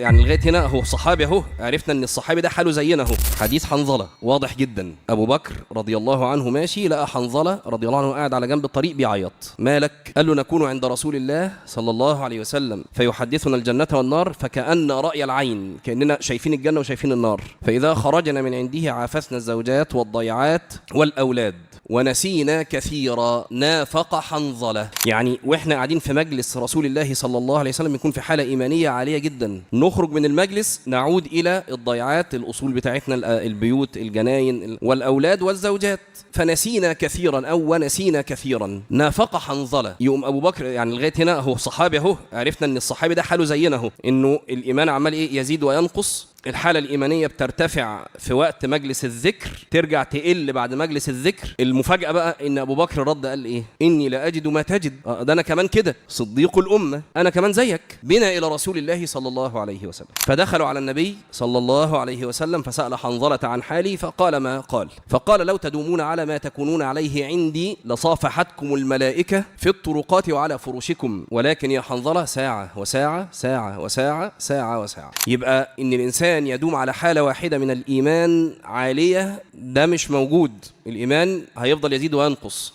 يعني لغايه هنا هو صحابي اهو، عرفنا ان الصحابي ده حاله زينا اهو. حديث حنظله واضح جدا. ابو بكر رضي الله عنه ماشي، لقى حنظله رضي الله عنه قاعد على جنب الطريق بيعيط. مالك؟ قال له نكون عند رسول الله صلى الله عليه وسلم فيحدثنا الجنه والنار فكأن رأي العين، كأننا شايفين الجنه وشايفين النار، فإذا خرجنا من عنده عافسنا الزوجات والضيعات والأولاد ونسينا كثيرا. نافق حنظلة، يعني واحنا قاعدين في مجلس رسول الله صلى الله عليه وسلم يكون في حالة إيمانية عالية جدا، نخرج من المجلس نعود إلى الضيعات، الأصول بتاعتنا، البيوت، الجناين والأولاد والزوجات، فنسينا كثيرا أو ونسينا كثيرا. نافق حنظلة. يقوم أبو بكر، يعني لغاية هنا هو صحابي اهو، عرفنا ان الصحابي ده حاله زينا اهو، انه الإيمان عمال يزيد وينقص. الحالة الإيمانية بترتفع في وقت مجلس الذكر، ترجع تقل بعد مجلس الذكر. المفاجأة بقى إن أبو بكر رد قال إيه؟ إني لا أجد ما تجد. ده أنا كمان كده صديق الأمة، أنا كمان زيك. بنا إلى رسول الله صلى الله عليه وسلم، فدخلوا على النبي صلى الله عليه وسلم فسأل حنظلة عن حالي فقال ما قال، فقال لو تدومون على ما تكونون عليه عندي لصافحتكم الملائكة في الطرقات وعلى فرشكم، ولكن يا حنظلة ساعة وساعة ساعة وساعة ساعة وساعة. يبقى إن الإنسان يدوم على حالة واحدة من الإيمان عالية ده مش موجود، الإيمان هيفضل يزيد وينقص.